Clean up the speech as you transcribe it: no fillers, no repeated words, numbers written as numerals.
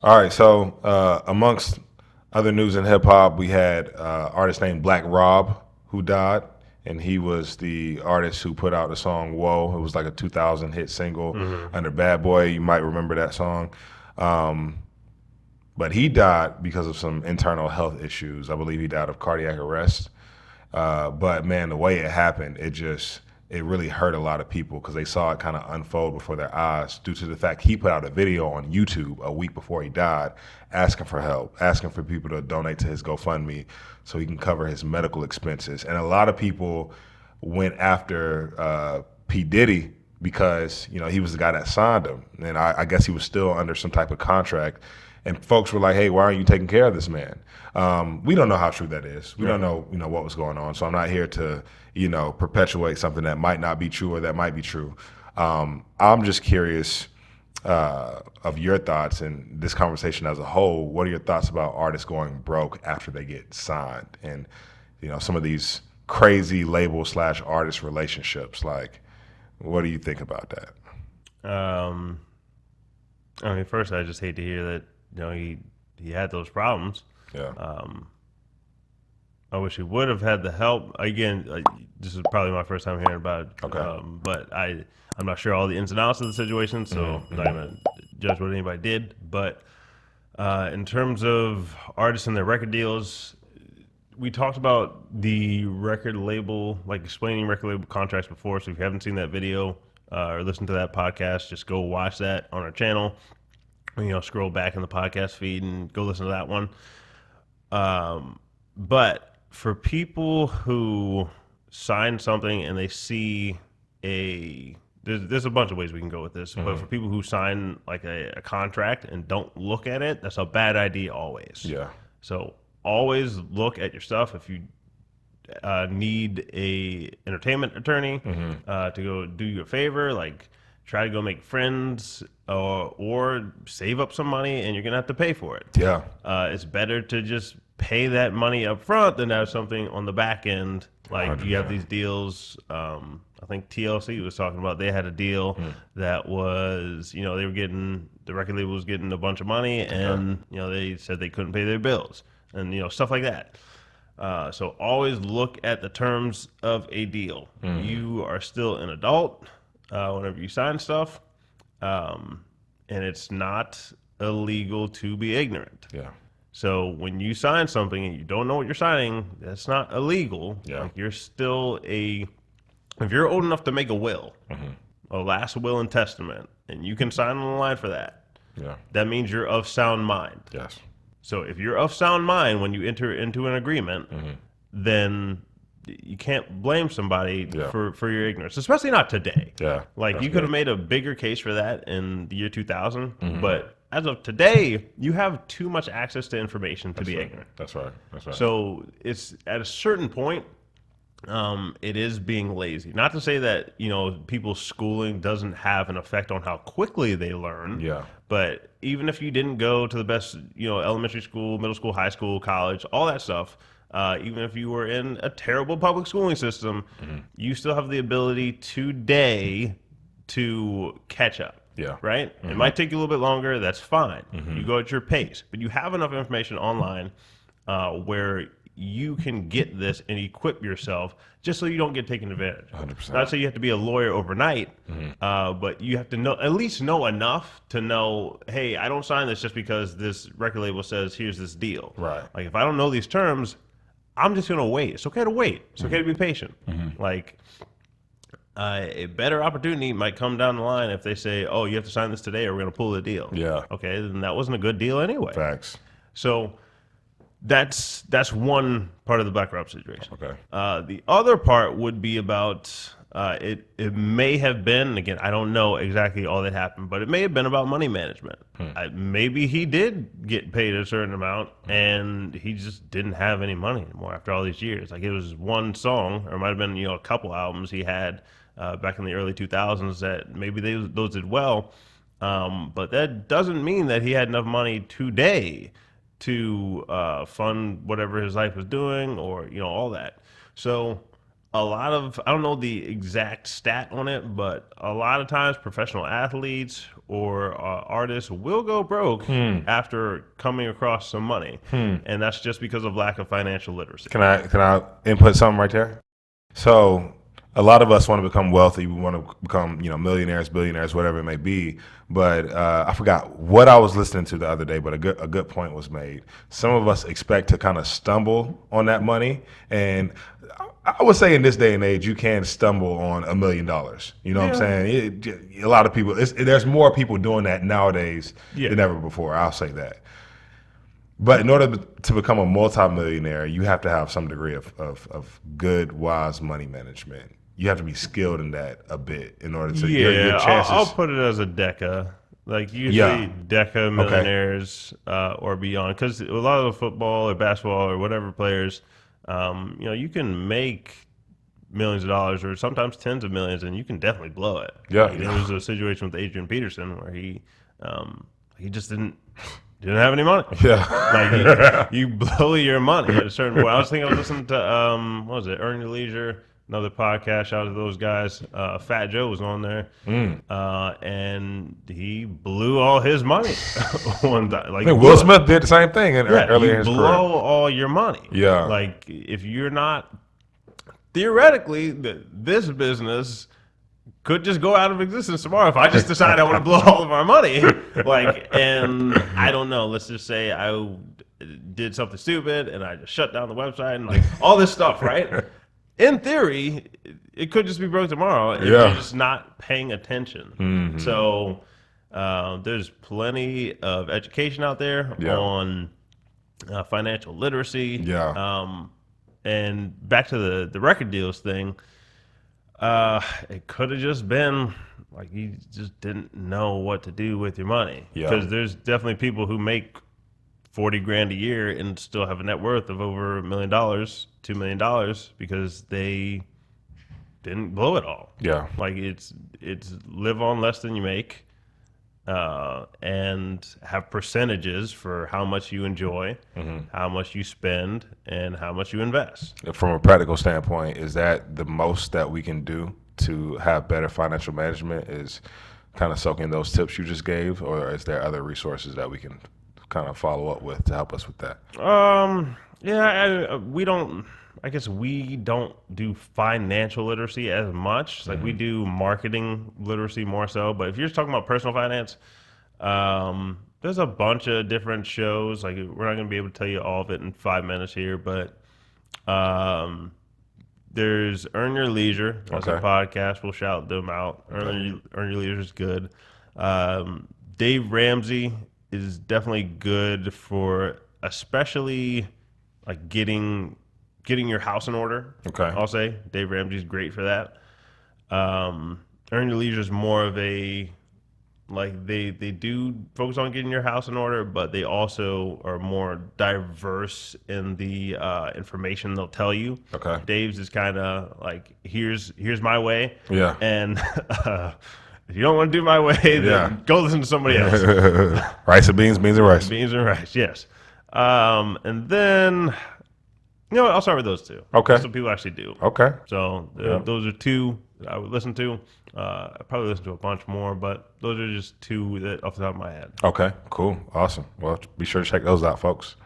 All right, so amongst other news in hip hop, we had artist named Black Rob who died, and he was the artist who put out the song "Whoa." It was like a 2000 hit single Hmm. under Bad Boy. You might remember that song, um, but he died because of some internal health issues. I believe he died of cardiac arrest. But man, the way it happened, it really hurt a lot of people because they saw it kind of unfold before their eyes due to the fact he put out a video on YouTube a week before he died asking for help, asking for people to donate to his GoFundMe so he can cover his medical expenses. And a lot of people went after P. Diddy because he was the guy that signed him, and I guess he was still under some type of contract. And folks were like, "Hey, why aren't you taking care of this man?" We don't know how true that is. We don't Right. know, what was going on. So I'm not here to, perpetuate something that might not be true or that might be true. I'm just curious of your thoughts and this conversation as a whole. What are your thoughts about artists going broke after they get signed, and some of these crazy label slash artist relationships? Like, what do you think about that? Um, I mean, first, I just hate to hear that he had those problems. Yeah. Um, I wish he would have had the help. Again, this is probably my first time hearing about it, Okay. but I'm not sure all the ins and outs of the situation, so I'm not gonna judge what anybody did. But in terms of artists and their record deals, we talked about the record label, like explaining record label contracts before. So if you haven't seen that video or listened to that podcast, just go watch that on our channel. Scroll back in the podcast feed and go listen to that one. But for people who sign something and they see there's a bunch of ways we can go with this, but for people who sign like a contract and don't look at it, that's a bad idea always. Yeah. So always look at your stuff. If you need a entertainment attorney to go do you a favor, like try to go make friends or save up some money, and you're gonna have to pay for it. Yeah. It's better to just pay that money up front than have something on the back end. Like you have 100%. these deals. I think TLC was talking about they had a deal that was, they were getting the record label was getting a bunch of money, and they said they couldn't pay their bills, and stuff like that. So always look at the terms of a deal. You are still an adult whenever you sign stuff, and it's not illegal to be ignorant. Yeah. So when you sign something and you don't know what you're signing, that's not illegal. Yeah. Like you're still if you're old enough to make a will, a last will and testament, and you can sign on the line for that, Yeah. that means you're of sound mind. Yes. So if you're of sound mind when you enter into an agreement, then you can't blame somebody Yeah. for your ignorance, especially not today. Yeah. Like That's you could good. have made a bigger case for that in the year 2000, but as of today, you have too much access to information to be ignorant. That's right. That's right. So it's at a certain point, it is being lazy. Not to say that people's schooling doesn't have an effect on how quickly they learn. Yeah. But even if you didn't go to the best, elementary school, middle school, high school, college, all that stuff, even if you were in a terrible public schooling system, you still have the ability today to catch up. Yeah. Right? It might take you a little bit longer. That's fine. You go at your pace, but you have enough information online where you can get this and equip yourself just so you don't get taken advantage of. 100%. Not so you have to be a lawyer overnight, but you have to know at least know enough to know, hey, I don't sign this just because this record label says here's this deal. Right. Like if I don't know these terms, I'm just gonna wait. It's okay to wait. It's okay to be patient. Like a better opportunity might come down the line if they say, "Oh, you have to sign this today, or we're going to pull the deal." Yeah. Okay, then that wasn't a good deal anyway. Facts. So that's one part of the Black Rob situation. Okay. The other part would be about it. It may have been, and again, I don't know exactly all that happened, but it may have been about money management. Maybe he did get paid a certain amount, and he just didn't have any money anymore after all these years. Like it was one song, or it might have been a couple albums he had back in the early 2000s that maybe those did well, but that doesn't mean that he had enough money today to fund whatever his life was doing, or all that. So a lot of, I don't know the exact stat on it, but a lot of times professional athletes or artists will go broke after coming across some money, and that's just because of lack of financial literacy. Can I input something right there? So a lot of us want to become wealthy. We want to become, millionaires, billionaires, whatever it may be. But I forgot what I was listening to the other day. But a good point was made. Some of us expect to kind of stumble on that money, and I would say in this day and age, you can stumble on $1 million. You know what I'm saying? A lot of people. There's more people doing that nowadays than ever before. I'll say that. But in order to become a multimillionaire, you have to have some degree of good, wise money management. You have to be skilled in that a bit in order to your chances. I'll put it as a deca. Like usually deca millionaires or beyond, because a lot of the football or basketball or whatever players, you can make millions of dollars or sometimes tens of millions, and you can definitely blow it. Yeah, like, there was a situation with Adrian Peterson where he just didn't have any money. Yeah, like you blow your money at a certain point. I was listening to what was it, Earn Your Leisure, another podcast. Shout out to those guys. Fat Joe was on there, and he blew all his money one time. Like Will Smith did the same thing earlier in his career. Blow all your money. Yeah, like if you're not theoretically, this business could just go out of existence tomorrow if I just decide I want to blow all of our money. And I don't know. Let's just say I did something stupid and I just shut down the website and all this stuff, right? In theory, it could just be broke tomorrow if you're just not paying attention. Mm-hmm. So there's plenty of education out there on financial literacy. Yeah. And back to the record deals thing. It could have just been like you just didn't know what to do with your money. Because there's definitely people who make $40,000 a year and still have a net worth of over $1 million, $2 million because they didn't blow it all. Yeah, like it's live on less than you make, and have percentages for how much you enjoy, how much you spend, and how much you invest. From a practical standpoint, is that the most that we can do to have better financial management is kind of soaking those tips you just gave, or is there other resources that we can kind of follow up with to help us with that? I guess we don't do financial literacy as much. Like we do marketing literacy more so. But if you're just talking about personal finance, there's a bunch of different shows. Like we're not going to be able to tell you all of it in 5 minutes here, but there's Earn Your Leisure. That's a podcast. We'll shout them out. Earn Your Leisure is good. Dave Ramsey is definitely good for especially like getting your house in order. I'll say Dave Ramsey's great for that. Earn Your Leisure is more of a they do focus on getting your house in order, but they also are more diverse in the information they'll tell you. Dave's is kind of like here's my way. Yeah. And if you don't want to do my way, then go listen to somebody else. Rice and beans, beans and rice. Beans and rice, yes. And then, I'll start with those two. Okay. That's what people actually do. Okay. So those are two that I would listen to. I probably listen to a bunch more, but those are just two that off the top of my head. Okay, cool. Awesome. Well, be sure to check those out, folks.